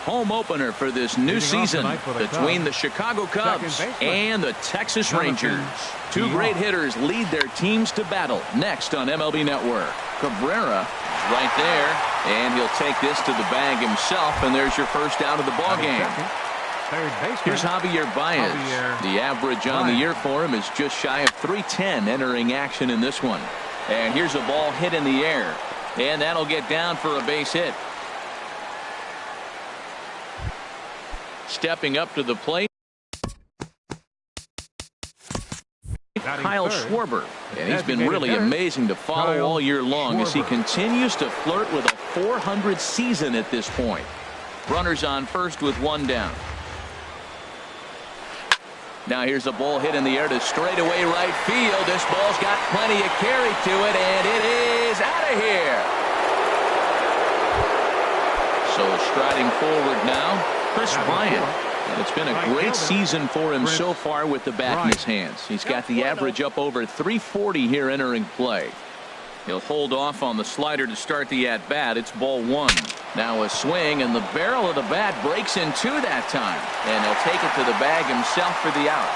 home opener for this new season between the Chicago Cubs and the Texas Rangers. Two great hitters lead their teams to battle. Next on MLB Network, Cabrera is right there, and he'll take this to the bag himself, and there's your first out of the ball game. Here's Javier Baez. The average on the year for him is just shy of 310 entering action in this one. And here's a ball hit in the air, and that'll get down for a base hit. Stepping up to the plate, Kyle Schwarber, and he's been really amazing to follow all year long as he continues to flirt with a .400 season at this point. Runners on first with one down. Now here's a ball hit in the air to straightaway right field. This ball's got plenty of carry to it, and it is out of here. So striding forward now, Chris Bryant. And it's been a great season for him so far with the bat in his hands. He's got the average up over 340 here entering play. He'll hold off on the slider to start the at-bat. It's ball one. Now a swing, and the barrel of the bat breaks in two that time. And he'll take it to the bag himself for the out.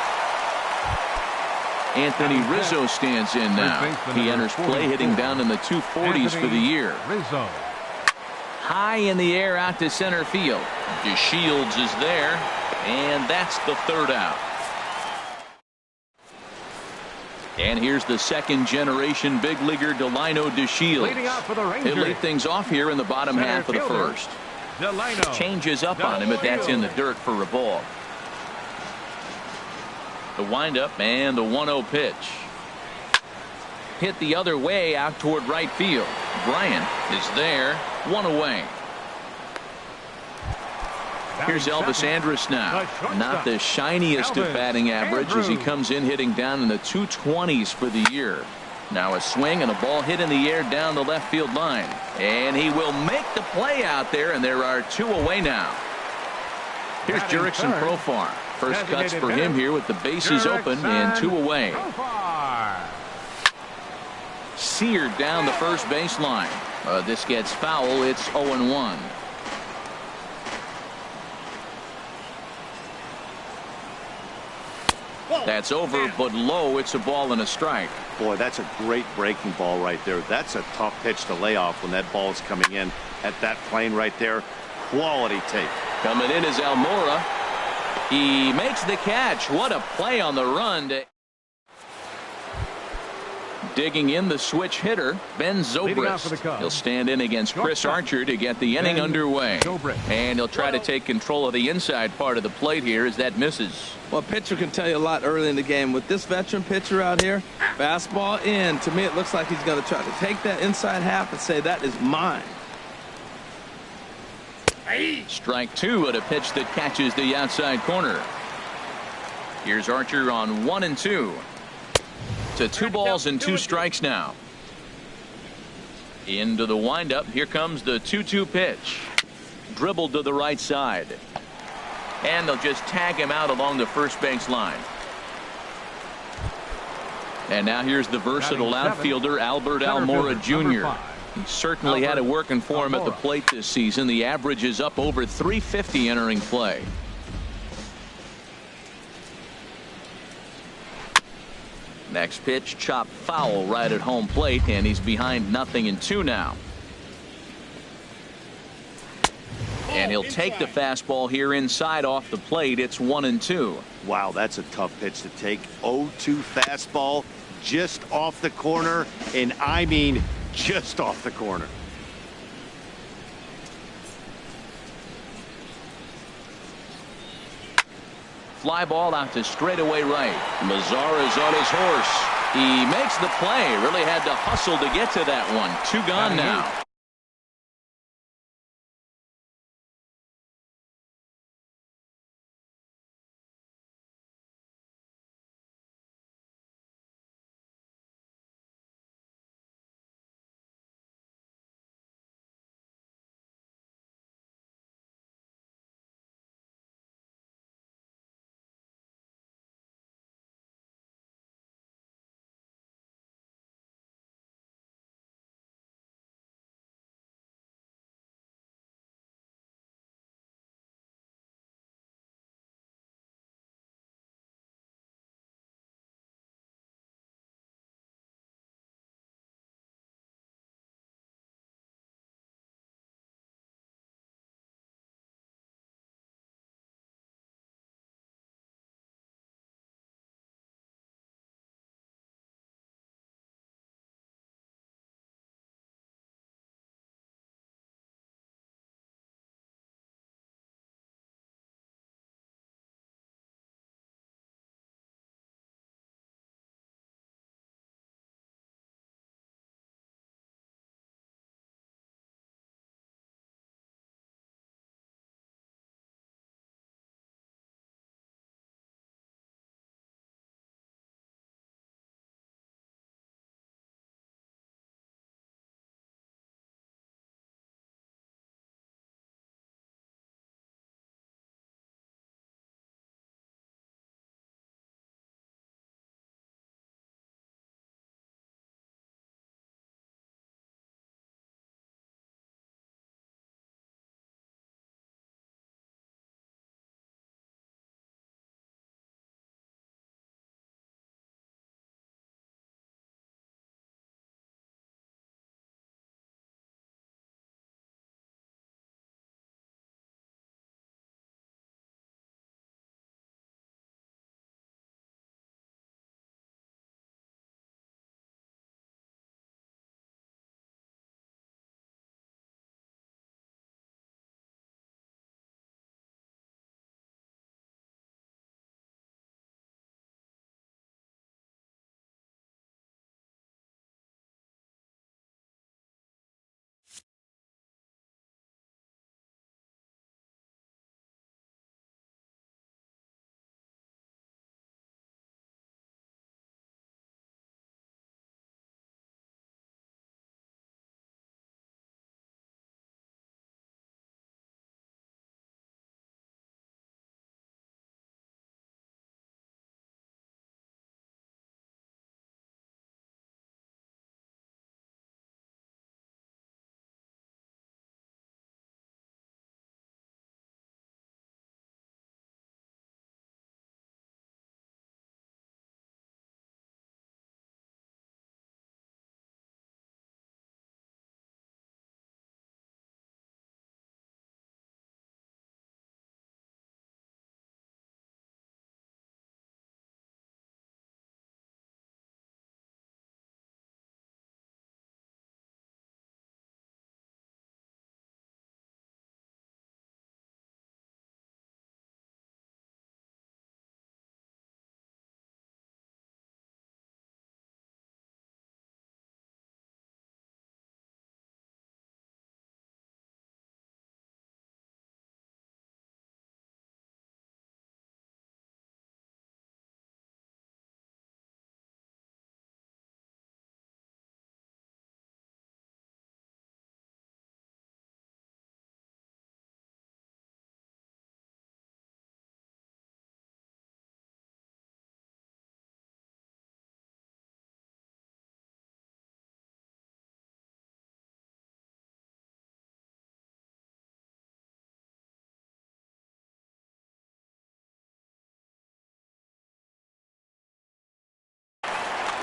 Anthony Rizzo stands in now. He enters play hitting down in the 240s for the year. High in the air out to center field. DeShields is there, and that's the third out. And here's the second generation big leaguer Delino DeShields. He'll lead things off here in the bottom half of the first. Changes up on him, but that's in the dirt for a ball. The windup and the 1-0 pitch. Hit the other way out toward right field. Bryant is there, one away. Here's Elvis Andrus now. Not the shiniest of batting average as he comes in hitting down in the 220s for the year. Now a swing and a ball hit in the air down the left field line. And he will make the play out there, and there are two away now. Here's Jurickson Profar. First cuts for him here with the bases open and two away. Seared down the first baseline. This gets foul. It's 0-1. That's over, but low. It's a ball and a strike. Boy, that's a great breaking ball right there. That's a tough pitch to lay off when that ball is coming in at that plane right there. Quality take. Coming in is Almora. He makes the catch. What a play on the run. Digging in the switch hitter, Ben Zobrist. He'll stand in against Chris Archer to get the inning underway. And he'll try to take control of the inside part of the plate here as that misses. Well, a pitcher can tell you a lot early in the game. With this veteran pitcher out here, fastball in. To me, it looks like he's going to try to take that inside half and say, that is mine. Strike two at a pitch that catches the outside corner. Here's Archer on 1-2. To 2 balls and 2 strikes now. Into the windup. Here comes the 2-2 pitch. Dribbled to the right side. And they'll just tag him out along the first base line. And now here's the versatile outfielder Albert Almora Jr. He certainly had it working for him at the plate this season. The average is up over 350 entering play. Next pitch, chopped foul right at home plate, and he's behind 0-2 now. And he'll take the fastball here inside off the plate. It's 1-2. Wow, that's a tough pitch to take. 0-2 fastball just off the corner, and I mean just off the corner. Fly ball out to straightaway right. Mazara's on his horse. He makes the play. Really had to hustle to get to that one. 2 gone now.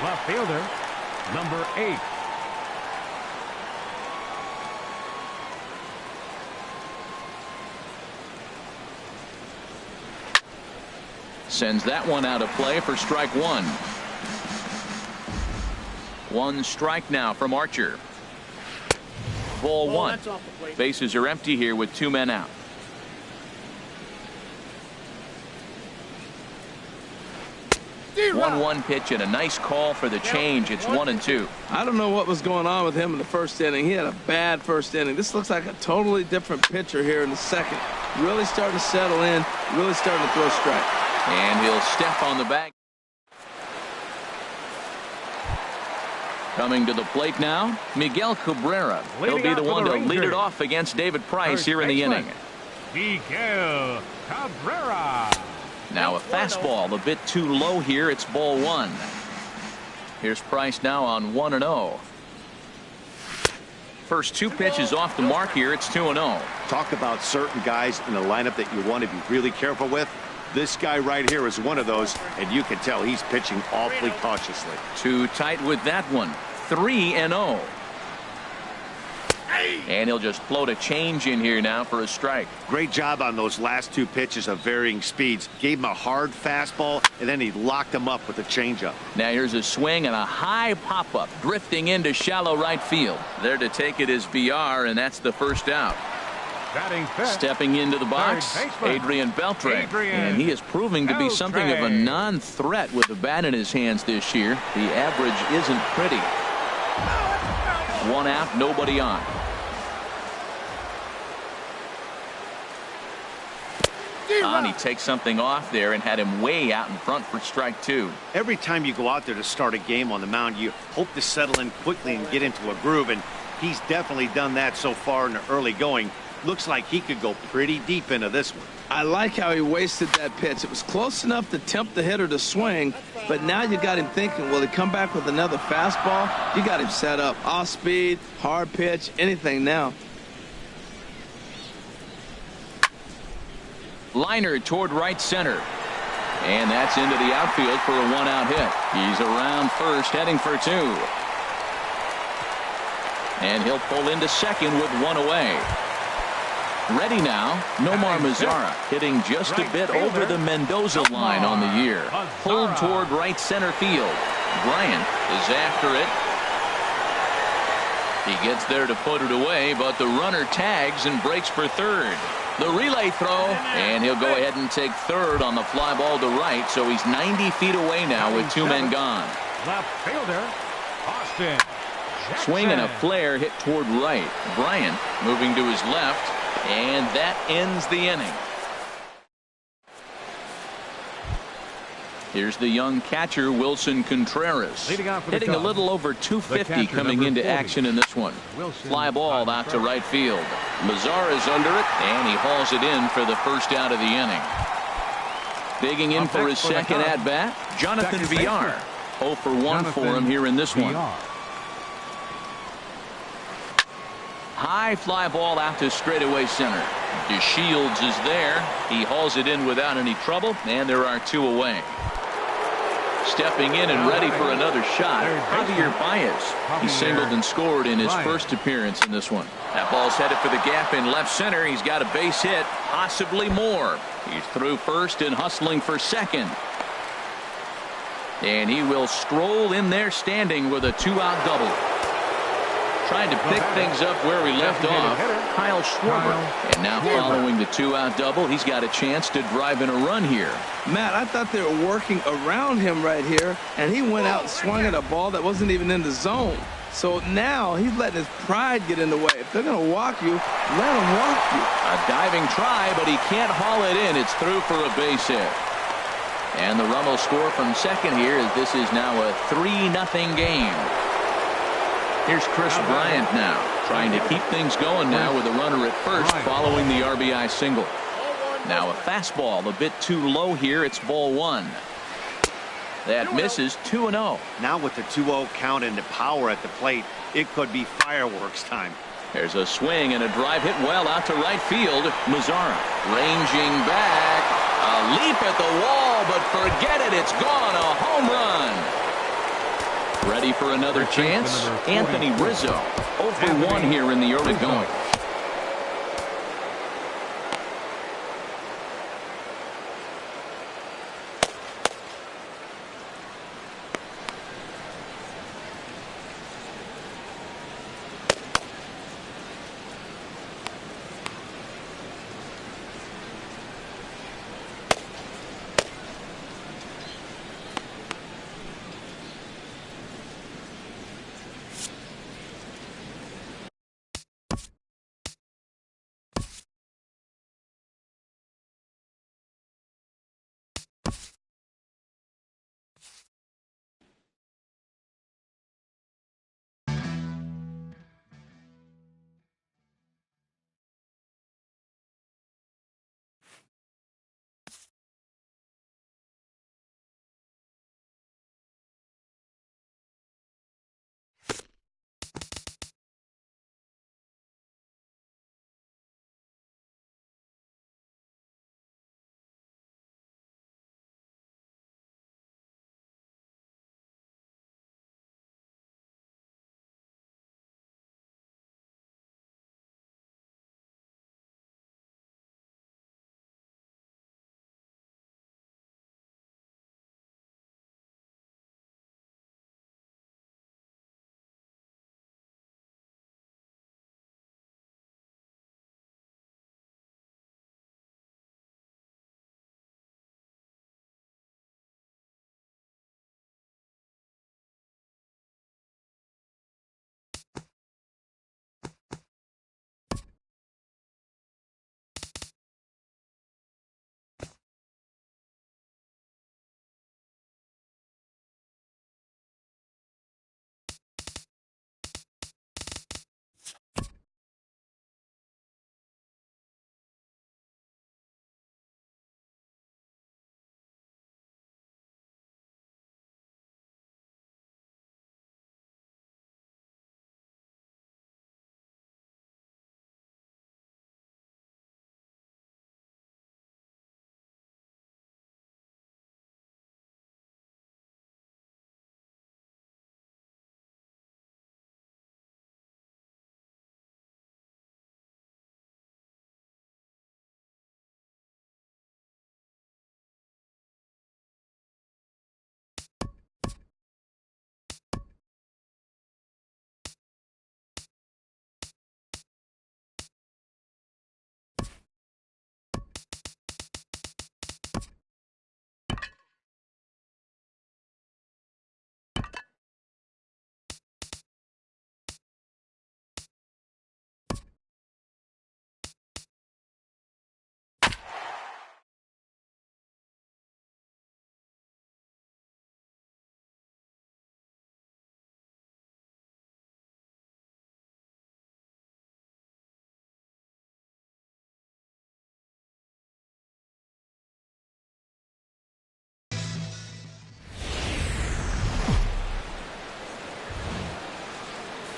Left fielder, number 8. Sends that one out of play for strike one. One strike now from Archer. Ball one. Bases are empty here with 2 men out. One pitch and a nice call for the change. It's 1-2. I don't know what was going on with him in the first inning. He had a bad first inning. This looks like a totally different pitcher here in the second. Really starting to settle in. Really starting to throw strike. And he'll step on the bag. Coming to the plate now, Miguel Cabrera. He'll be the one to lead it off against David Price here in the inning. Miguel Cabrera. Now a fastball a bit too low here. It's ball one. Here's Price now on 1-0. First 2 pitches off the mark here. It's 2-0. Talk about certain guys in the lineup that you want to be really careful with. This guy right here is one of those, and you can tell he's pitching awfully cautiously. Too tight with that one. 3-0. And he'll just float a change in here now for a strike. Great job on those last 2 pitches of varying speeds. Gave him a hard fastball, and then he locked him up with a changeup. Now here's a swing and a high pop-up drifting into shallow right field. There to take it is VR, and that's the first out. Stepping into the box, Adrian Beltre. And he is proving to be something of a non-threat with the bat in his hands this year. The average isn't pretty. 1 out, nobody on. He takes something off there and had him way out in front for strike 2. Every time you go out there to start a game on the mound, you hope to settle in quickly and get into a groove, and he's definitely done that so far in the early going. Looks like he could go pretty deep into this one. I like how he wasted that pitch. It was close enough to tempt the hitter to swing, but now you got him thinking, will he come back with another fastball? You got him set up. Off speed, hard pitch, anything now. Liner toward right center. And that's into the outfield for a 1-out hit. He's around first, heading for 2. And he'll pull into second with 1 away. Ready now, Nomar Mazara hitting just a bit over the Mendoza line on the year. Pulled toward right center field. Bryant is after it. He gets there to put it away, but the runner tags and breaks for third. The relay throw, and he'll go ahead and take third on the fly ball to right, so he's 90 feet away now with 2 men gone. Left fielder, Austin Jackson. Swing and a flare hit toward right. Bryant moving to his left. And that ends the inning. Here's the young catcher, Wilson Contreras. Hitting a little over 250 coming into action in this one. Fly ball out to right field. Mazara's under it, and he hauls it in for the first out of the inning. Digging in for his second at-bat, Jonathan Villar. 0 for 1 for him here in this one. High fly ball out to straightaway center. DeShields is there. He hauls it in without any trouble, and there are 2 away. Stepping in and ready for another shot, Javier Baez. He singled and scored in his first appearance in this one. That ball's headed for the gap in left center. He's got a base hit, possibly more. He's through first and hustling for second. And he will stroll in there standing with a 2-out double. Trying to pick things up where we left off, Kyle Schwarber. And now following the 2-out double, he's got a chance to drive in a run here. Matt, I thought they were working around him right here, and he went out and swung at a ball that wasn't even in the zone. So now he's letting his pride get in the way. If they're going to walk you, let them walk you. A diving try, but he can't haul it in. It's through for a base hit. And the run will score from second here as this is now a 3-0 game. Here's Chris Bryant now, trying to keep things going now with a runner at first following the RBI single. Now a fastball a bit too low here. It's ball 1. That misses. 2-0. Now with the 2-0 count and the power at the plate, it could be fireworks time. There's a swing and a drive hit well out to right field. Mazara ranging back. A leap at the wall, but forget it. It's gone. A home run. Ready for another chance? Anthony Rizzo. 0 for 1 here in the early going.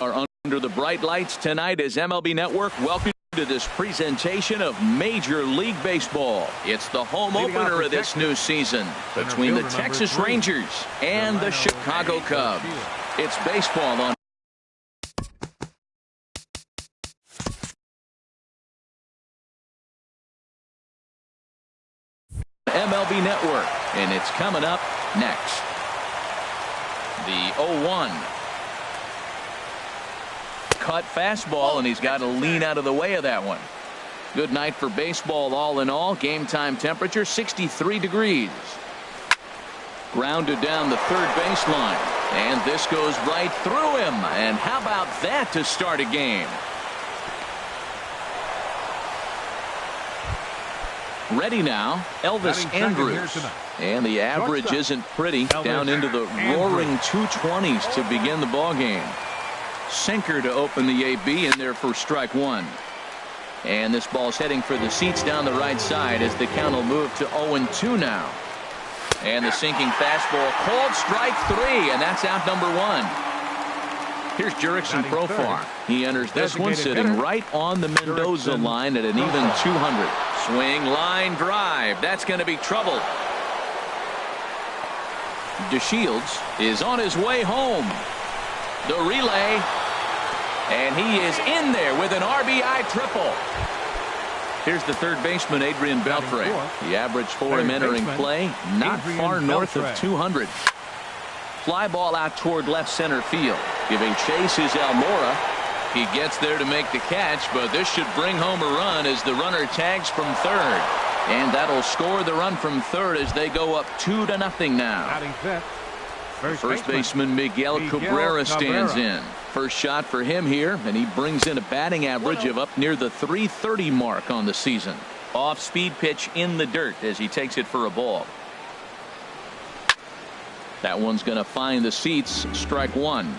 Are under the bright lights tonight as MLB Network welcomes you to this presentation of Major League Baseball. It's the home opener of this new season between the Texas Rangers and the Chicago Cubs. It's baseball on MLB Network, and it's coming up next. The 0-1. Cut fastball, and he's got to lean out of the way of that one. Good night for baseball all in all. Game time temperature 63 degrees. Grounded down the third baseline, and this goes right through him. And how about that to start a game? Ready now, Elvis Andrus. And the average isn't pretty, down into the roaring 220s to begin the ball game. Sinker to open the AB in there for strike one. And this ball's heading for the seats down the right side as the count will move to 0-2 now. And the sinking fastball called strike three, and that's out number one. Here's Jurickson Profar. He enters this one sitting right on the Mendoza line at an even 200. Swing, line drive. That's going to be trouble. DeShields is on his way home. The relay. And he is in there with an RBI triple. Here's the third baseman, Adrian Beltre. The average for him entering play, not far north of 200. Fly ball out toward left center field. Giving chase is Almora. He gets there to make the catch, but this should bring home a run as the runner tags from third. And that'll score the run from third as they go up 2-0 now. First baseman Miguel Cabrera stands in. First shot for him here, and he brings in a batting average of up near the .330 mark on the season. Off-speed pitch in the dirt as he takes it for a ball. That one's going to find the seats. Strike one.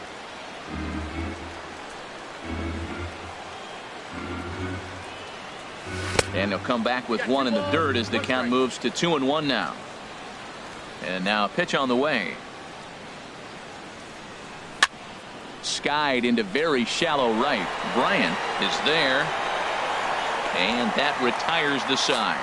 And he'll come back with one in the dirt as the count moves to 2-1 now. And now a pitch on the way. Skied into very shallow right. Bryant is there. And that retires the side.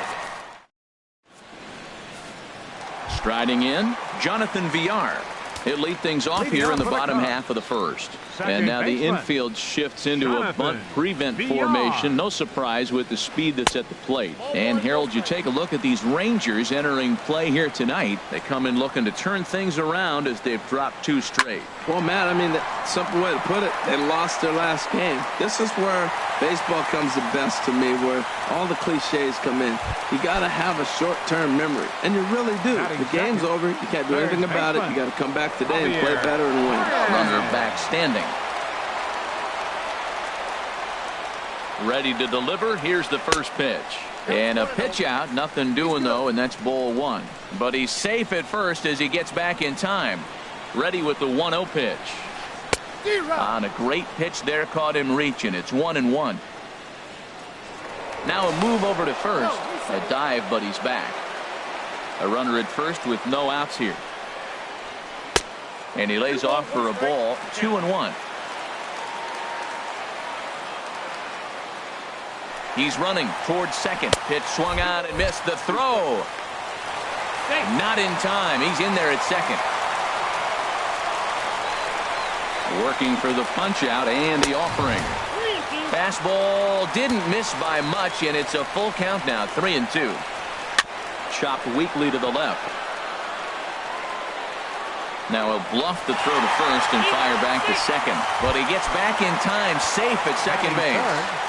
Striding in, Jonathan Villar. He'll lead things off here in the bottom half of the first. And now the infield shifts into a bunt prevent formation. No surprise with the speed that's at the plate. And Harold, you take a look at these Rangers entering play here tonight. They come in looking to turn things around as they've dropped 2 straight. Well, Matt, I mean, the simple way to put it, they lost their last game. This is where baseball comes the best to me, where all the cliches come in. You got to have a short-term memory, and you really do. The game's over. You can't do anything about it. You got to come back today and play better and win. Runner back standing. Ready to deliver. Here's the first pitch. And a pitch out. Nothing doing, though, and that's ball 1. But he's safe at first as he gets back in time. Ready with the 1-0 pitch. On a great pitch there, caught him reaching. It's 1-1. Now a move over to first. A dive, but he's back. A runner at first with no outs here. And he lays off for a ball. 2-1. He's running towards second. Pitch swung on and missed. The throw. Not in time. He's in there at second. Working for the punch out and the offering. Fastball didn't miss by much, and it's a full count now. 3-2. Chopped weakly to the left. Now he'll bluff the throw to first and fire back to second. But he gets back in time, safe at second base.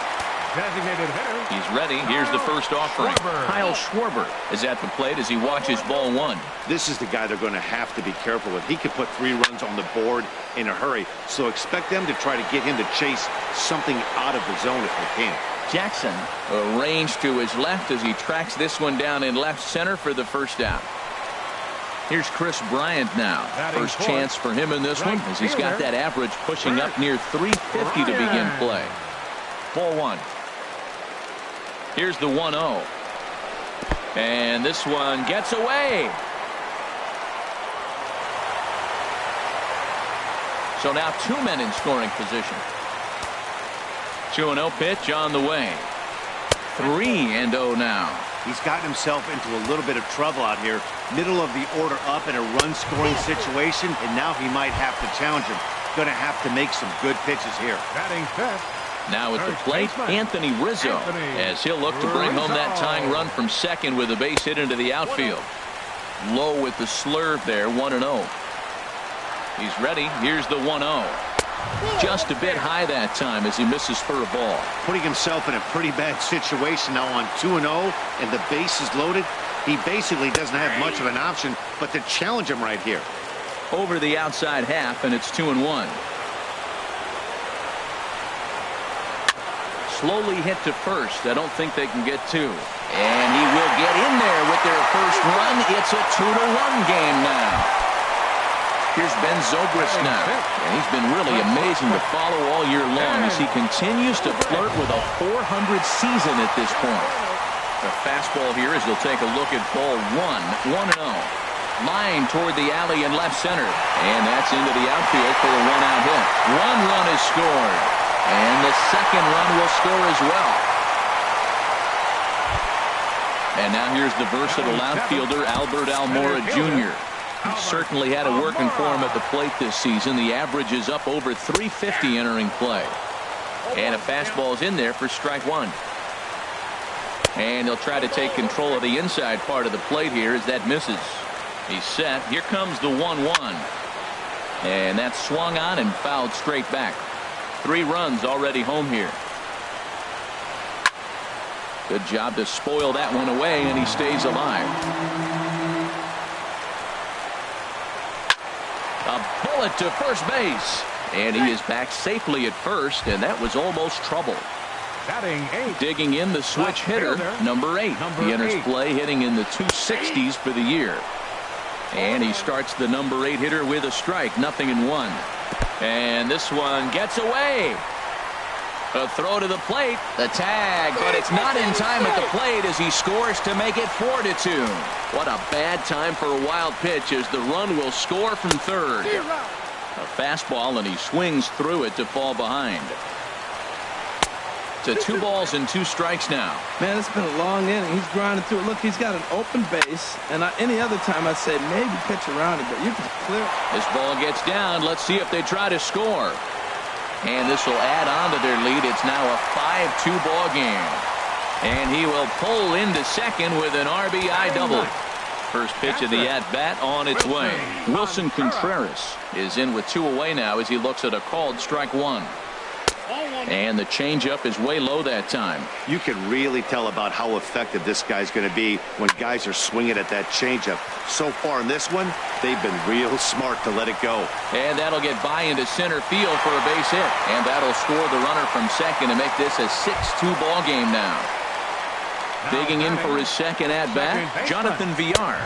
Designated hitter. He's ready. Here's the first offering. Kyle Schwarber is at the plate as he watches ball 1. This is the guy they're going to have to be careful with. He could put 3 runs on the board in a hurry. So expect them to try to get him to chase something out of the zone if they can. Jackson arranged to his left as he tracks this one down in left center for the first out. Here's Chris Bryant now. First chance for him in this one as he's got that average pushing up near 350 to begin play. Ball 1. Here's the 1-0. And this one gets away. So now 2 men in scoring position. 2-0 pitch on the way. 3-0 now. He's gotten himself into a little bit of trouble out here. Middle of the order up in a run-scoring situation, and now he might have to challenge him. Going to have to make some good pitches here. Batting fifth. Now at the plate, Anthony Rizzo, as he'll look to bring home that tying run from second with a base hit into the outfield. Low with the slurve there, 1-0. He's ready. Here's the 1-0. Just a bit high that time as he misses for a ball. Putting himself in a pretty bad situation now on 2-0, and the base is loaded. He basically doesn't have much of an option but to challenge him right here. Over the outside half, and it's 2-1. Slowly hit to first. I don't think they can get 2. And he will get in there with their first run. It's a 2-1 game now. Here's Ben Zobrist now. And he's been really amazing to follow all year long as he continues to flirt with a .400 season at this point. The fastball here as he'll take a look at ball 1. 1-0. Line toward the alley in left center. And that's into the outfield for a 1-out hit. 1 run is scored. And the second run will score as well. And now here's the versatile outfielder, Albert Almora Jr. He certainly had it working for him at the plate this season. The average is up over 350 entering play. And a fastball's in there for strike one. And he'll try to take control of the inside part of the plate here as that misses. He's set. Here comes the 1-1. And that's swung on and fouled straight back. 3 runs already home here. Good job to spoil that one away, and he stays alive. A bullet to first base. And he is back safely at first, and that was almost trouble. Digging in the switch hitter, number 8. He enters play hitting in the 260s for the year. And he starts the number 8 hitter with a strike, 0-1. And this one gets away. A throw to the plate, the tag, but it's not in time at the plate as he scores to make it 4-2. What a bad time for a wild pitch as the run will score from third. A fastball, and he swings through it to fall behind. To 2 balls and 2 strikes now. Man, it's been a long inning. He's grinding through it. Look, he's got an open base, and any other time I'd say maybe pitch around it, but you can clear it. This ball gets down. Let's see if they try to score. And this will add on to their lead. It's now a 5-2 ball game. And he will pull into second with an RBI double. First pitch of the at-bat on its way. Wilson Contreras is in with 2 away now as he looks at a called strike 1. And the changeup is way low that time. You can really tell about how effective this guy's going to be when guys are swinging at that changeup. So far in this one, they've been real smart to let it go. And that'll get by into center field for a base hit. And that'll score the runner from second to make this a 6-2 ball game now. Digging in for his second at-bat, Jonathan Villar.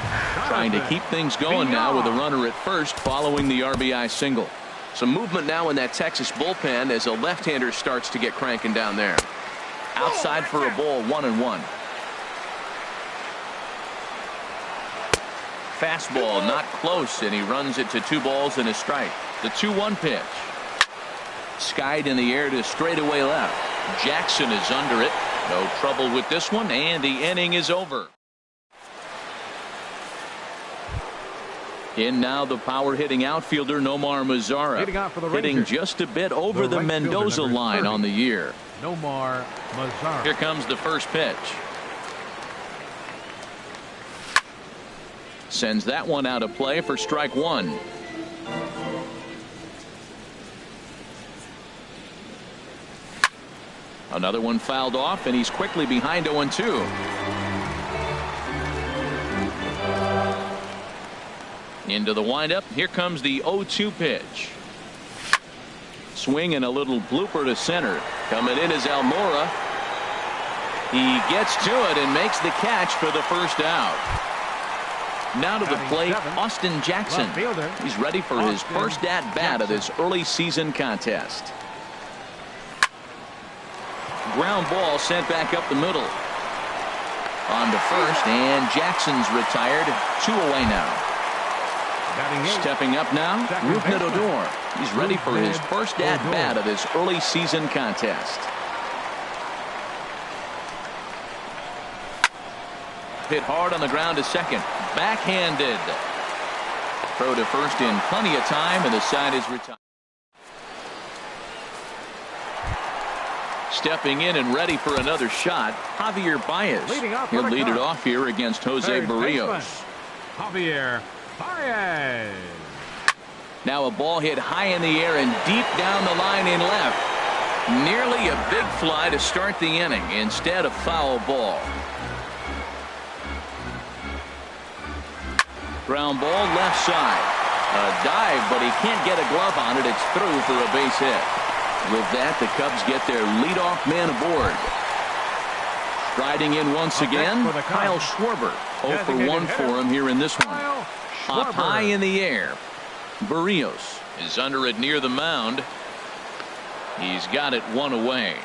Trying to keep things going now with a runner at first following the RBI single. Some movement now in that Texas bullpen as a left-hander starts to get cranking down there. Outside for a ball, 1-1. Fastball not close, and he runs it to 2 balls and a strike. The 2-1 pitch. Skied in the air to straightaway left. Jackson is under it. No trouble with this one, and the inning is over. In now the power hitting outfielder Nomar Mazara, hitting just a bit over the Mendoza line on the year. Nomar Mazara. Here comes the first pitch. Sends that one out of play for strike 1. Another one fouled off, and he's quickly behind 0-2. Into the windup. Here comes the 0-2 pitch. Swing and a little blooper to center. Coming in is Almora. He gets to it and makes the catch for the first out. Now to the plate, Austin Jackson. He's ready for his first at-bat of this early season contest. Ground ball sent back up the middle. On to first, and Jackson's retired. 2 away now. Stepping up now, Rougned Odor. He's ready for his first at-bat of this early season contest. Hit hard on the ground to second. Backhanded. Throw to first in plenty of time, and the side is retired. Stepping in and ready for another shot, Javier Baez. He'll lead it off here against Jose Barrios. Javier Baez. Now a ball hit high in the air and deep down the line in left. Nearly a big fly to start the inning. Instead, a foul ball. Ground ball left side. A dive, but he can't get a glove on it. It's through for a base hit. With that, the Cubs get their leadoff man aboard. Striding in once again, Kyle Schwarber. 0 for 1 for him here in this one. Up high in the air. Barrios is under it near the mound. He's got it 1 away.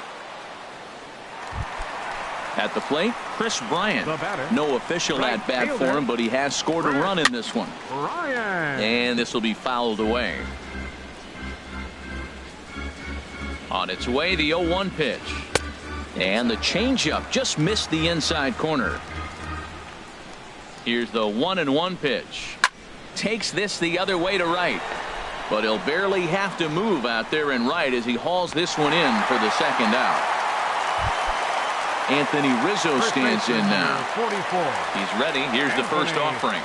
At the plate, Chris Bryant. No official at-bat for him, but he has scored a run in this one. And this will be fouled away. On its way, the 0-1 pitch. And the changeup just missed the inside corner. Here's the 1-1 pitch. takes this the other way to right. But he'll barely have to move out there in right as he hauls this one in for the second out. Anthony Rizzo stands in now. 44. He's ready. Here's the first offering.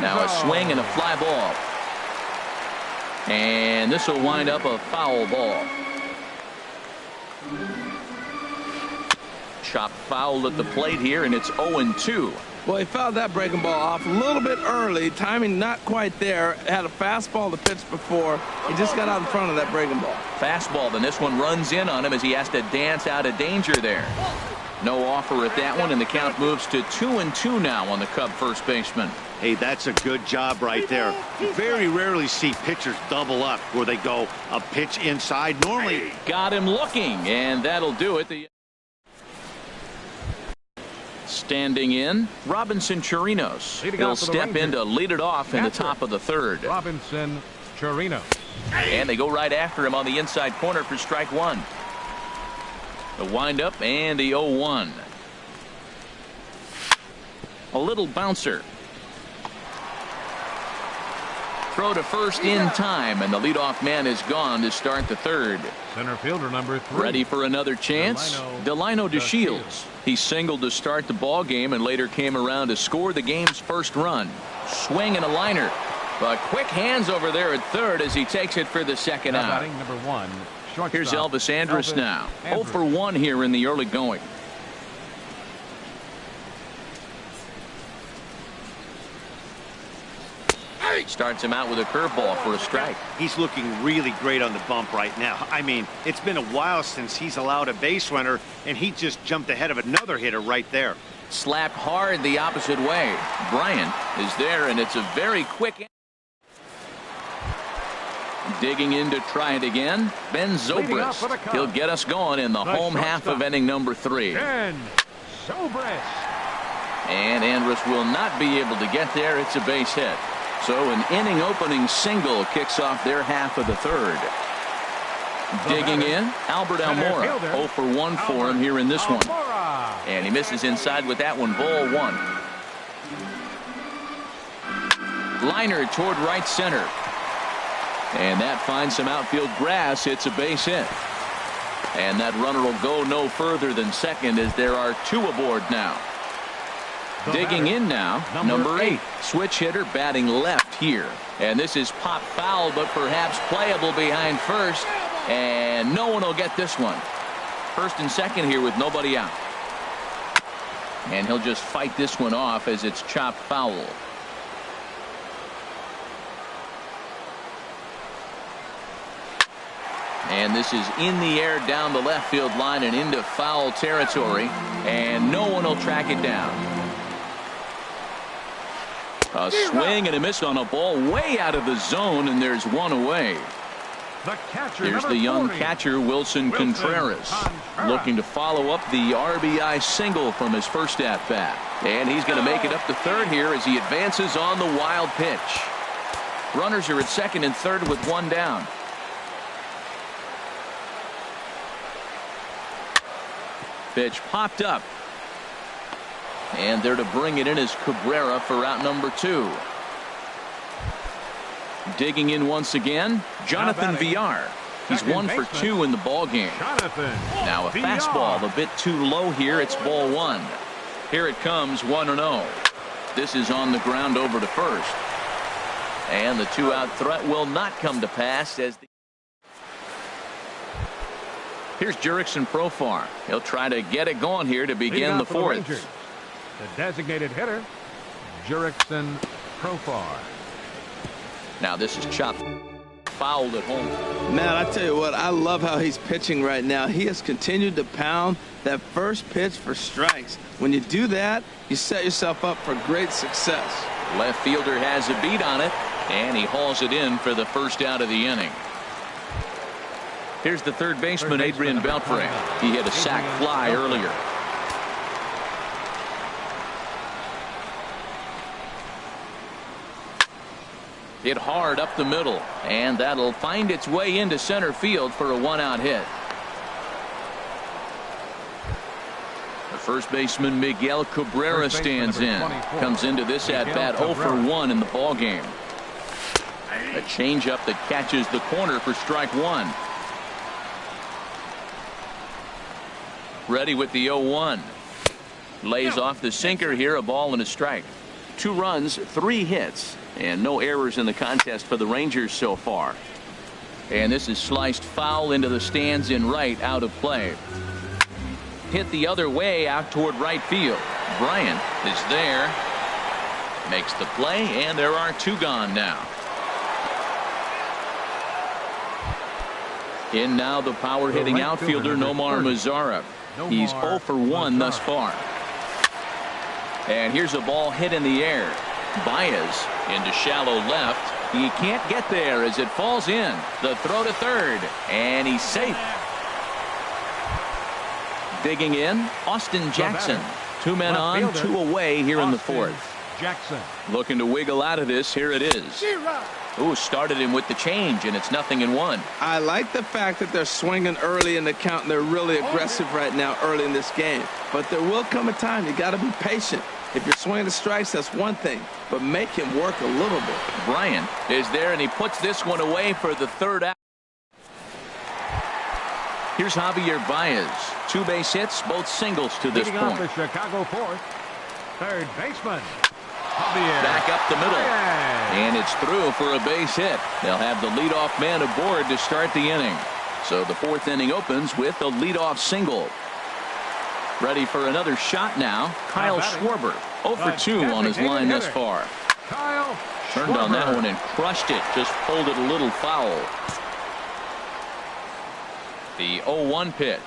Now a swing and a fly ball. And this will wind up a foul ball. Chop foul at the plate here, and it's 0-2. Well, he fouled that breaking ball off a little bit early. Timing not quite there. Had a fastball to pitch before. He just got out in front of that breaking ball. Fastball, then this one runs in on him as he has to dance out of danger there. No offer at that one, and the count moves to 2-2 now on the Cub first baseman. Hey, that's a good job right there. You very rarely see pitchers double up where they go a pitch inside. Normally. Got him looking, and that'll do it. Standing in, Robinson Chirinos. He'll step in to lead it off in the top of the third. Robinson Chirinos. And they go right after him on the inside corner for strike one. The windup and the 0-1. A little bouncer. Throw to first in time, and the leadoff man is gone to start the third. Center fielder number 3. Ready for another chance? Delino DeShields. He singled to start the ball game and later came around to score the game's first run. Swing and a liner. But quick hands over there at third as he takes it for the second out. Batting number 1. Here's Elvis Andrus now. 0 for 1 here in the early going. Starts him out with a curveball for a strike. He's looking really great on the bump right now. I mean, it's been a while since he's allowed a base runner, and he just jumped ahead of another hitter right there. Slapped hard the opposite way. Bryant is there, and it's a very quick. Digging in to try it again, Ben Zobrist. He'll get us going in the home half of inning number 3. Ben Zobrist. And Andrus will not be able to get there. It's a base hit. So an inning opening single kicks off their half of the third. Digging in, Albert Almora. 0 for 1 for him here in this one. And he misses inside with that one. Ball 1. Liner toward right center. And that finds some outfield grass. It's a base hit. And that runner will go no further than second as there are 2 aboard now. Digging in now, number 8. Switch hitter batting left here. And this is pop foul, but perhaps playable behind first. And no one will get this one. First and second here with nobody out. And he'll just fight this one off as it's chopped foul. And this is in the air down the left field line and into foul territory. And no one will track it down. A swing and a miss on a ball way out of the zone, and there's one away. Here's the young catcher, Wilson Contreras, looking to follow up the RBI single from his first at-bat. And he's going to make it up to third here as he advances on the wild pitch. Runners are at second and third with 1 down. Pitch popped up. And there to bring it in is Cabrera for out number 2. Digging in once again, Jonathan Villar. He's 1 for 2 in the ball game. Now a fastball a bit too low here. It's ball 1. Here it comes, 1-0. This is on the ground over to first. And the 2-out threat will not come to pass as here's Jurickson Profar. He'll try to get it going here to begin the 4th. The designated hitter, Jurickson Profar. Now this is chopped fouled at home. Man, I tell you what, I love how he's pitching right now. He has continued to pound that first pitch for strikes. When you do that, you set yourself up for great success. Left fielder has a beat on it, and he hauls it in for the first out of the inning. Here's the third baseman, Adrian Beltre. He hit a sac fly earlier. Hit hard up the middle, and that'll find its way into center field for a 1-out hit. First baseman Miguel Cabrera stands in. Comes into this at-bat 0 for 1 in the ballgame. A changeup that catches the corner for strike one. Ready with the 0-1. Lays off the sinker here, a ball and a strike. 2 runs, 3 hits, and no errors in the contest for the Rangers so far. And this is sliced foul into the stands in right, out of play. Hit the other way out toward right field. Bryant is there. Makes the play, and there are 2 gone now. In now the power hitting outfielder Nomar Mazara. He's 0 for 1 thus far. And here's a ball hit in the air. Baez into shallow left. He can't get there as it falls in. The throw to third, and he's safe. Digging in, Austin Jackson. 2 men on, 2 away here in the 4th. Jackson looking to wiggle out of this. Here it is. Ooh, started him with the change, and it's 0-1. I like the fact that they're swinging early in the count, and they're really aggressive right now early in this game. But there will come a time you got to be patient. If you're swinging the strikes, that's one thing, but make him work a little bit. Bryant is there, and he puts this one away for the 3rd out. Here's Javier Baez. 2 base hits, both singles to this point. point. The Chicago 4th, third baseman. Javier. Back up the middle. And it's through for a base hit. They'll have the leadoff man aboard to start the inning. So the 4th inning opens with a leadoff single. Ready for another shot now. Kyle Schwarber. 0 for 2 on his line thus far. Kyle Turned on that one and crushed it. Just pulled it a little foul. The 0-1 pitch.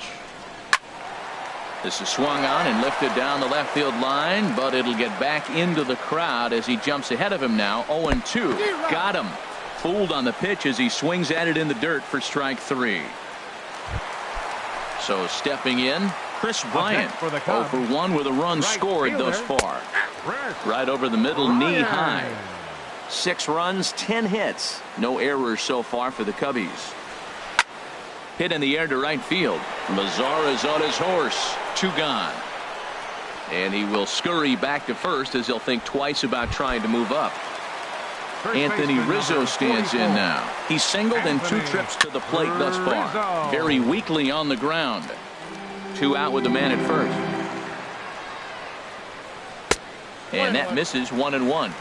This is swung on and lifted down the left field line, but it'll get back into the crowd as he jumps ahead of him now. 0-2. Got him. Fooled on the pitch as he swings at it in the dirt for strike 3. So stepping in, Chris Bryant. 0 for 1 with a run scored thus far. Right over the middle, knee high. 6 runs, 10 hits. No errors so far for the Cubbies. Hit in the air to right field. Mazara's on his horse. 2 gone. And he will scurry back to first as he'll think twice about trying to move up. Anthony Rizzo stands in now. He's singled in 2 trips to the plate thus far. Very weakly on the ground. 2 out with the man at first. And that misses. 1-1.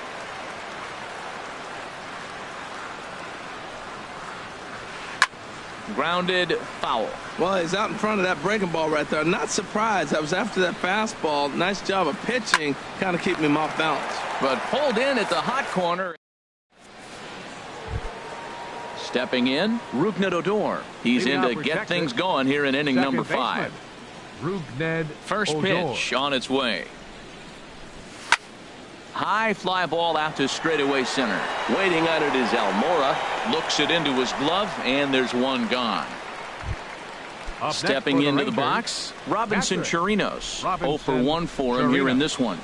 Grounded foul. Well, he's out in front of that breaking ball right there. Not surprised. I was after that fastball. Nice job of pitching. Kind of keeping him off balance. But pulled in at the hot corner. Stepping in, Rougned Odor. He's in to get things going here in inning number 5. First pitch on its way. High fly ball out to straightaway center. Waiting on it is Almora. Looks it into his glove, and there's 1 gone. Stepping into the box, Robinson Chirinos. 0 for 1 for him here in this one.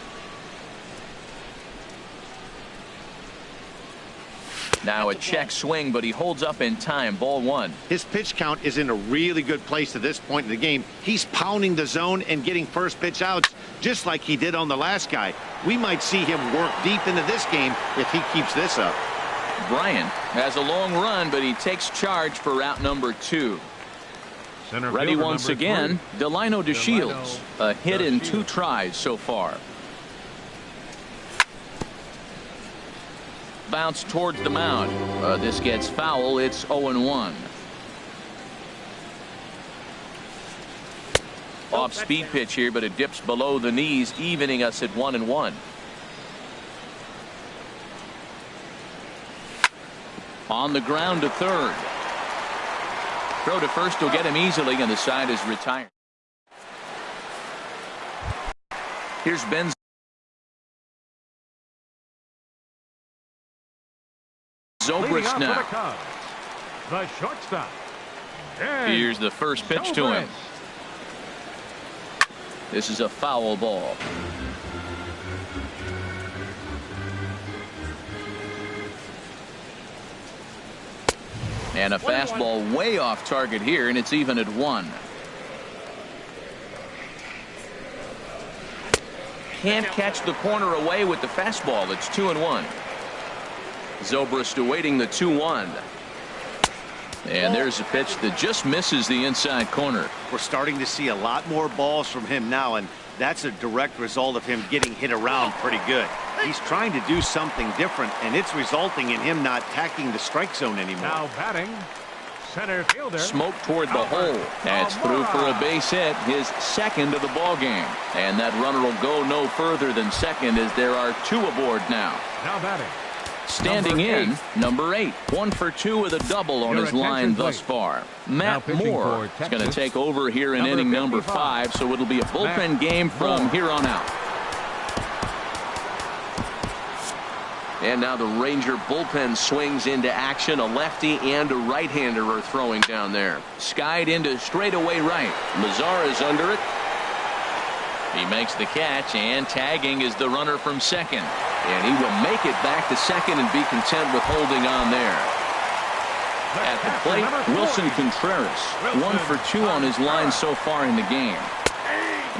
Now a check swing, but he holds up in time. Ball 1. His pitch count is in a really good place at this point in the game. He's pounding the zone and getting first pitch outs just like he did on the last guy. We might see him work deep into this game if he keeps this up. Bryant has a long run, but he takes charge for route number 2. Ready once again, Delino DeShields. A hit in 2 tries so far. Bounce towards the mound. This gets foul. It's 0-1. Off speed pitch here, but it dips below the knees, evening us at 1-1. On the ground to third. Throw to first will get him easily, and the side is retired. Here's Ben Zobrist now. The shortstop. Here's the first pitch to him. This is a foul ball. And a fastball way off target here, and it's even at 1. can't catch the corner away with the fastball. It's 2-1. Zobrist awaiting the 2-1. And there's a pitch that just misses the inside corner. We're starting to see a lot more balls from him now, and that's a direct result of him getting hit around pretty good. He's trying to do something different, and it's resulting in him not attacking the strike zone anymore. Now batting, center fielder. Smoke toward the hole. That's through for a base hit, his second of the ball game. And that runner will go no further than second as there are 2 aboard now. Now batting. Standing in, number 8. 1 for 2 with a double on his line thus far. Matt Moore is going to take over here in inning number 5, so it'll be a bullpen game from here on out. And now the Ranger bullpen swings into action. A lefty and a right-hander are throwing down there. Skied into straightaway right. Lazar is under it. He makes the catch, and tagging is the runner from second. And he will make it back to second and be content with holding on there. At the plate, Wilson Contreras. 1 for 2 on his line so far in the game.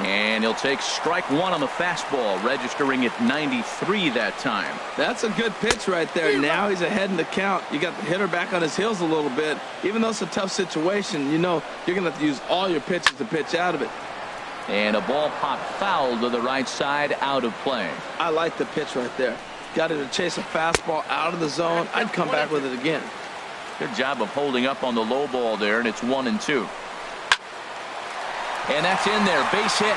And he'll take strike 1 on the fastball, registering at 93 that time. That's a good pitch right there. Now he's ahead in the count. You got the hitter back on his heels a little bit. Even though it's a tough situation, you know you're going to have to use all your pitches to pitch out of it. And a ball popped foul to the right side, out of play. I like the pitch right there. Got him to chase a fastball out of the zone. I'd come back with it again. Good job of holding up on the low ball there, and it's 1-2. And that's in there, base hit.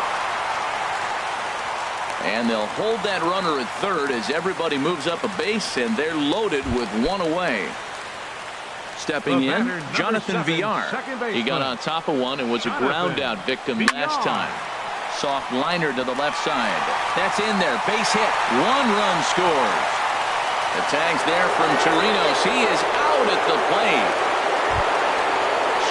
And they'll hold that runner at third as everybody moves up a base, and they're loaded with 1 away. Stepping in, Jonathan Villar. He got on top of one and was a ground out victim last time. Soft liner to the left side. That's in there, base hit. 1 run scores. The tag's there from Torinos. He is out at the plate.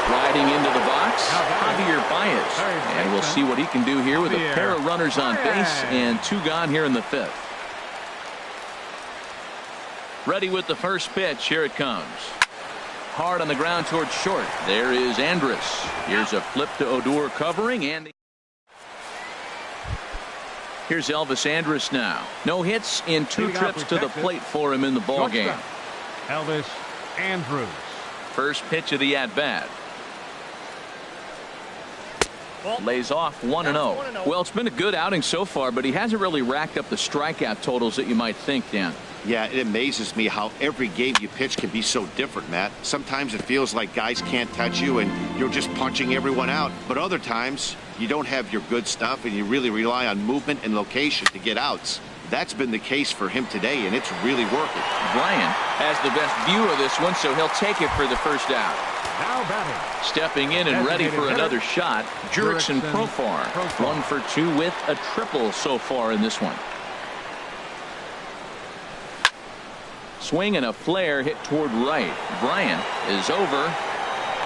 Striding into the box, Javier Baez. And we'll see what he can do here with a pair of runners on base and 2 gone here in the 5th. Ready with the first pitch. Here it comes. Hard on the ground towards short. There is Andrus. Here's a flip to Odor covering, and here's Elvis Andrus now. No hits in 2 trips to the plate for him in the ball game. Elvis Andrus. First pitch of the at-bat. Lays off 1-0. Well, it's been a good outing so far, but he hasn't really racked up the strikeout totals that you might think, Dan. Yeah, it amazes me how every game you pitch can be so different, Matt. Sometimes it feels like guys can't touch you and you're just punching everyone out. But other times you don't have your good stuff and you really rely on movement and location to get outs. That's been the case for him today, and it's really working. Brian has the best view of this one, so he'll take it for the first out. Now batting. Stepping in and ready for another shot, Jurickson Profar. 1 for 2 with a triple so far in this one. Swing and a flare hit toward right. Bryant is over.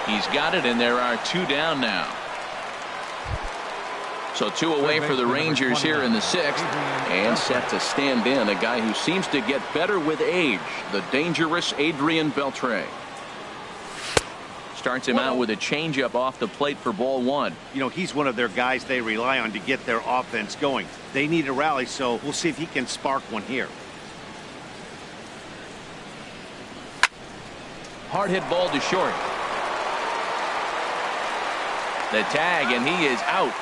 He's got it, and there are 2 down now. So 2 away for the Rangers here in the 6th, and set to stand in a guy who seems to get better with age, the dangerous Adrian Beltre. Starts him out with a changeup off the plate for ball 1. You know, he's one of their guys they rely on to get their offense going. They need a rally, so we'll see if he can spark one here. Hard hit ball to short. The tag, and he is out.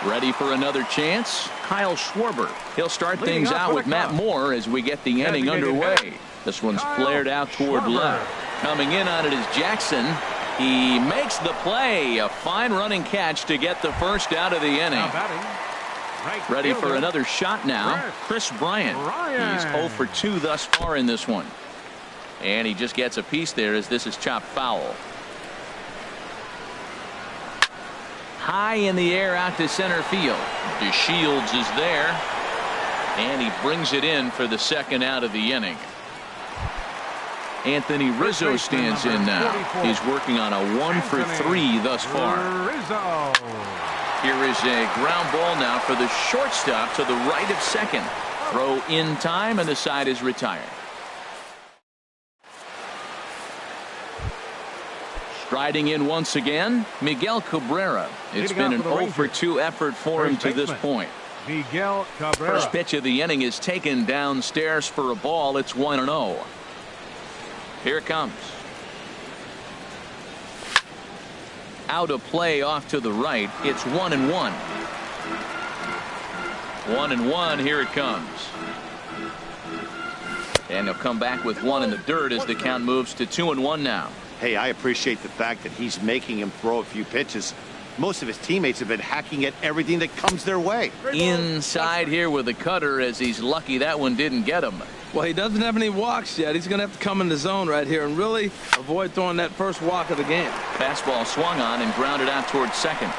Ready for another chance? Kyle Schwarber. He'll start things out with Matt Moore as we get the inning underway. This one's flared out toward left. Coming in on it is Jackson. He makes the play. A fine running catch to get the first out of the inning. Ready for another shot now. Chris Bryant. He's 0 for 2 thus far in this one. And he just gets a piece there as this is chopped foul. High in the air out to center field. DeShields is there. And he brings it in for the second out of the inning. Anthony Rizzo stands in now. He's working on a 1 for 3 thus far. Here is a ground ball now for the shortstop to the right of second. Throw in time, and the side is retired. Striding in once again, Miguel Cabrera. It's been an 0 for 2 effort for him to this point. Miguel Cabrera. First pitch of the inning is taken downstairs for a ball. It's 1-0. Here it comes. Out of play off to the right. It's 1-1. 1-1. Here it comes. And he'll come back with one in the dirt as the count moves to 2-1 now. Hey, I appreciate the fact that he's making him throw a few pitches. Most of his teammates have been hacking at everything that comes their way. Inside here with a cutter, as he's lucky that one didn't get him. Well, he doesn't have any walks yet. He's going to have to come in the zone right here and really avoid throwing that first walk of the game. Fastball swung on and grounded out towards second.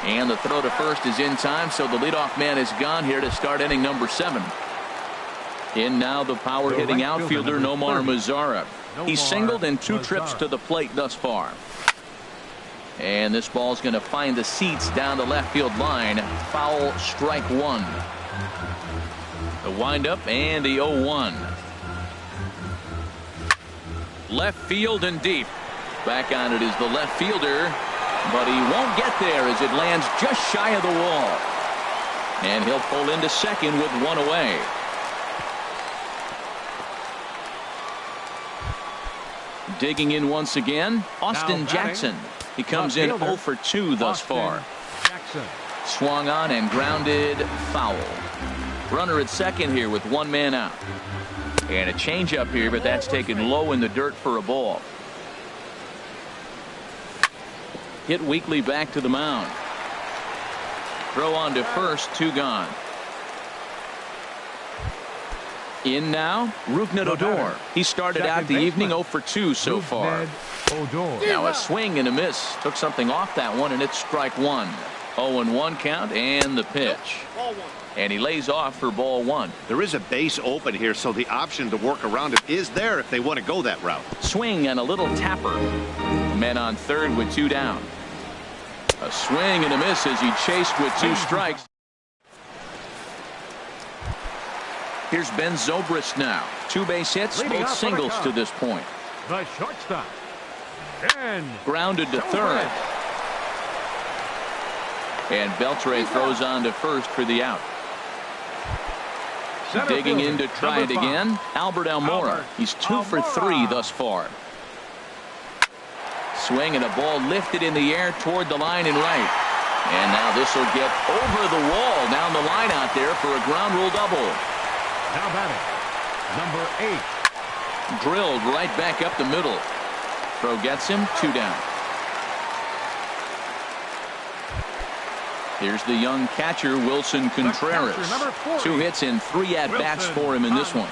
And the throw to first is in time, so the leadoff man is gone here to start inning number 7. In now the power-hitting outfielder Nomar Mazara. He's singled in 2 trips to the plate thus far. And this ball's going to find the seats down the left field line. Foul, strike 1. The windup and the 0-1. Left field and deep. Back on it is the left fielder, but he won't get there as it lands just shy of the wall. And he'll pull into second with 1 away. Digging in once again, Austin Jackson. He comes in 0 for 2 thus far. Jackson. Swung on and grounded foul. Runner at second here with 1 man out. And a changeup here, but that's taken low in the dirt for a ball. Hit weakly back to the mound. Throw on to first, 2 gone. In now, Rougned Odor. He started out the evening 0 for 2 so far. Now a swing and a miss. Took something off that one, and it's strike 1. 0-1 count and the pitch. And he lays off for ball 1. There is a base open here, so the option to work around it is there if they want to go that route. Swing and a little tapper. Men on third with 2 down. A swing and a miss as he chased with 2 strikes. Here's Ben Zobrist now. 2 base hits, both singles to this point. The shortstop. Grounded to third. And Beltre throws on to first for the out. Digging in to try it again, Albert Almora. He's 2 for 3 thus far. Swing and a ball lifted in the air toward the line and right. And now this will get over the wall down the line out there for a ground rule double. Now batting, number 8. Drilled right back up the middle. Throw gets him, 2 down. Here's the young catcher, Wilson Contreras. 2 hits and 3 at-bats for him in this one.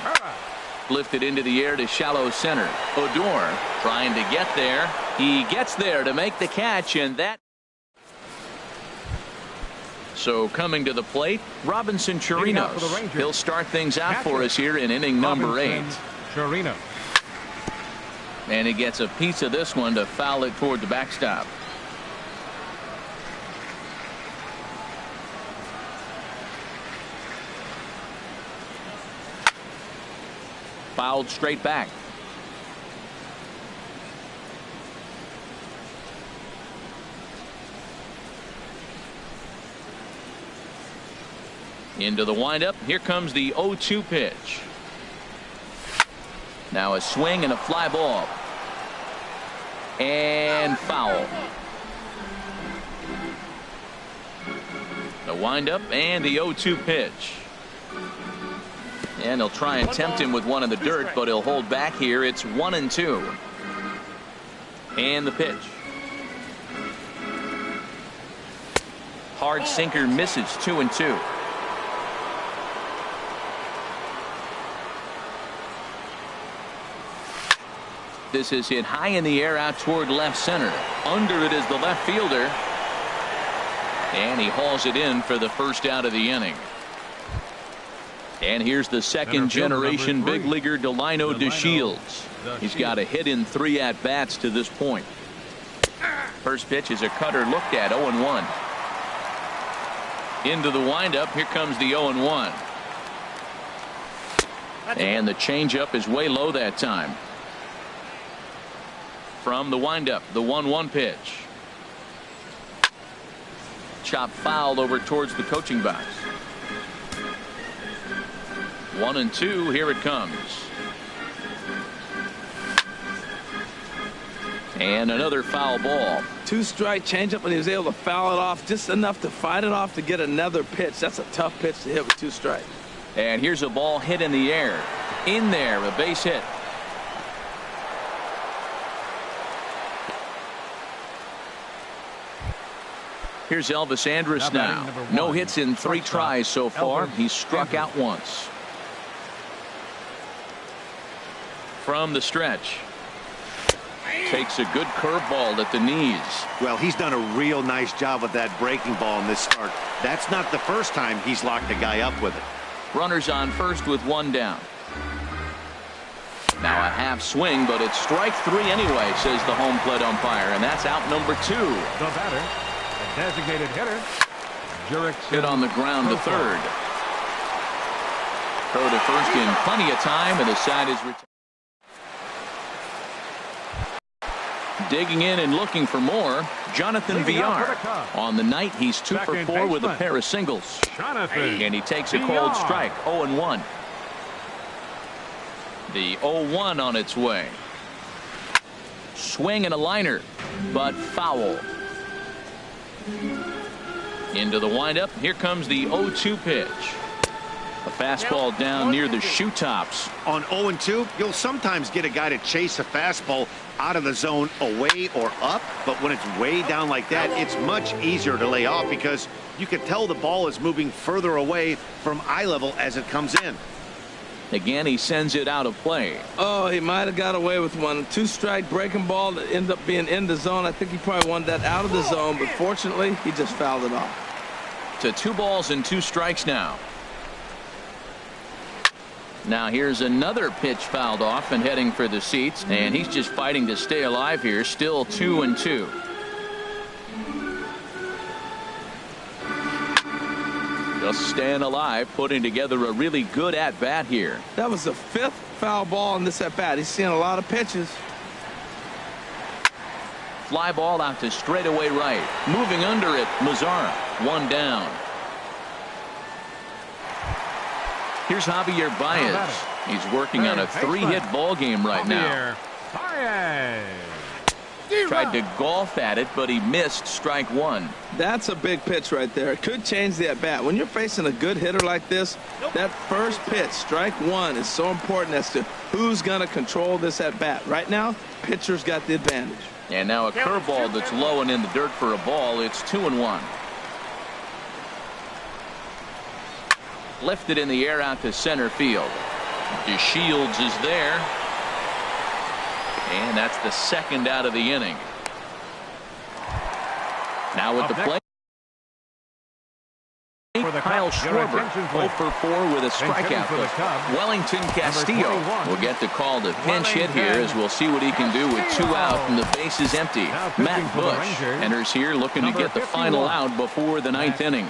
Lifted into the air to shallow center. Odor trying to get there. He gets there to make the catch, and that. So coming to the plate, Robinson Chirinos. He'll start things out for us here in inning number 8. Chirinos. And he gets a piece of this one to foul it toward the backstop. Fouled straight back. Into the windup. Here comes the 0-2 pitch. Now a swing and a fly ball. And foul. The windup and the 0-2 pitch. And he'll try and tempt him with one in the dirt, but he'll hold back here. It's 1-2. And the pitch. Hard sinker misses, 2-2. This is hit high in the air out toward left center. Under it is the left fielder. And he hauls it in for the first out of the inning. And here's the second generation big leaguer, Delino DeShields. He's got a hit in 3 at-bats to this point. First pitch is a cutter looked at, 0-1. Into the windup. Here comes the 0-1. And the changeup is way low that time. From the windup, the 1-1 pitch. Chop fouled over towards the coaching box. 1-2. Here it comes. And another foul ball. 2-strike changeup, and he was able to foul it off just enough to fight it off to get another pitch. That's a tough pitch to hit with 2 strikes. And here's a ball hit in the air. In there, a base hit. Here's Elvis Andrus now. No hits in 3 tries so far. He's struck out once. From the stretch. Takes a good curveball at the knees. Well, he's done a real nice job with that breaking ball in this start. That's not the first time he's locked a guy up with it. Runners on first with 1 down. Now a half swing, but it's strike 3 anyway, says the home plate umpire, and that's out number 2. The batter, the designated hitter, hit on the ground to third. Throw to first in plenty of time, and the side is retired. Digging in and looking for more, Jonathan Villar. On the night, he's 2 for 4 with a pair of singles. And he takes a cold strike, 0-1. The 0-1 on its way. Swing and a liner, but foul. Into the windup. Here comes the 0-2 pitch. A fastball down near the shoe tops. On 0-2, you'll sometimes get a guy to chase a fastball out of the zone away or up, but when it's way down like that, it's much easier to lay off because you can tell the ball is moving further away from eye level as it comes in. Again, he sends it out of play. Oh, he might have got away with one. 2-strike breaking ball that ended up being in the zone. I think he probably wanted that out of the zone, but fortunately, he just fouled it off. To 2 balls and 2 strikes now. Now here's another pitch fouled off and heading for the seats, and he's just fighting to stay alive here. Still 2-2. Just staying alive, putting together a really good at-bat here. That was the 5th foul ball in this at-bat. He's seeing a lot of pitches. Fly ball out to straightaway right. Moving under it, Mazzara. 1 down. Here's Javier Baez. He's working on a 3-hit ball game right now. Tried to golf at it, but he missed strike 1. That's a big pitch right there. It could change the at-bat. When you're facing a good hitter like this, that first pitch, strike 1, is so important as to who's going to control this at-bat. Right now, pitcher's got the advantage. And now a curveball that's low and in the dirt for a ball. It's 2-1. Lifted in the air out to center field. DeShields is there. And that's the 2nd out of the inning. Now with the play. Kyle Schwarber, 0 for 4 with a strikeout. Wellington Castillo will get the call to pinch hit here, as we'll see what he can do with 2 out and the base is empty. Matt Bush enters here looking to get the final out before the 9th inning.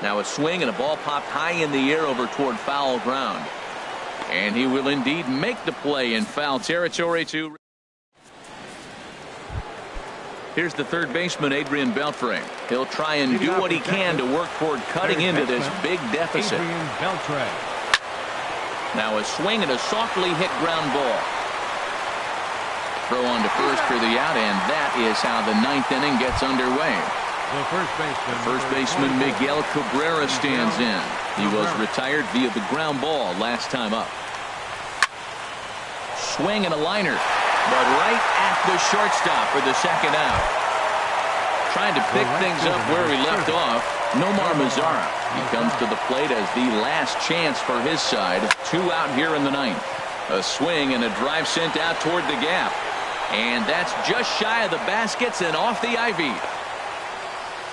Now a swing and a ball popped high in the air over toward foul ground. And he will indeed make the play in foul territory to. Here's the third baseman, Adrian Beltre. He'll try and do what he can to work toward cutting into this big deficit. Now a swing and a softly hit ground ball. Throw on to first for the out, and that is how the 9th inning gets underway. The first baseman, Miguel Cabrera, stands in. He was retired via the ground ball last time up. Swing and a liner, but right at the shortstop for the 2nd out. Trying to pick things up where he left off, Nomar Mazzara. He comes to the plate as the last chance for his side. 2 out here in the 9th. A swing and a drive sent out toward the gap. And that's just shy of the baskets and off the ivy.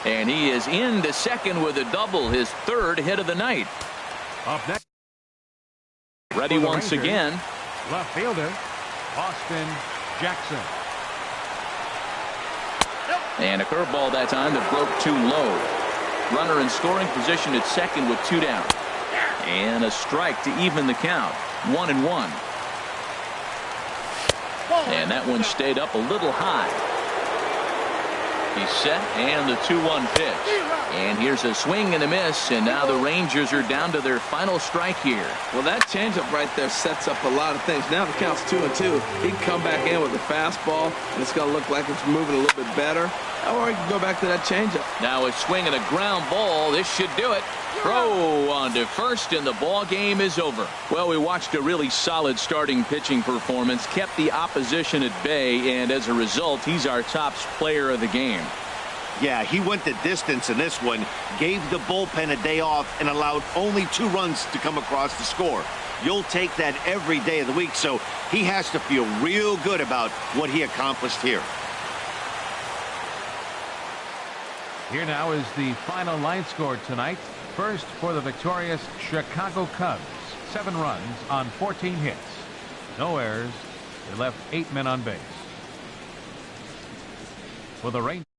And he is into 2nd with a double, his 3rd hit of the night. Up next. Ready once again. Left fielder, Austin Jackson. And a curveball that time that broke too low. Runner in scoring position at 2nd with 2 down. And a strike to even the count. 1-1. And that one stayed up a little high. He's set, and the 2-1 pitch. And here's a swing and a miss, and now the Rangers are down to their final strike here. Well, that changeup right there sets up a lot of things. Now the count's 2-2. He can come back in with a fastball, and it's going to look like it's moving a little bit better. Or he can go back to that changeup. Now a swing and a ground ball. This should do it. Throw on to first, and the ball game is over. Well, we watched a really solid starting pitching performance, kept the opposition at bay, and as a result, he's our top player of the game. Yeah, he went the distance in this one, gave the bullpen a day off, and allowed only 2 runs to come across the score. You'll take that every day of the week, so he has to feel real good about what he accomplished here. Here now is the final line score tonight. First for the victorious Chicago Cubs. 7 runs on 14 hits. No errors. They left 8 men on base. For the Rangers.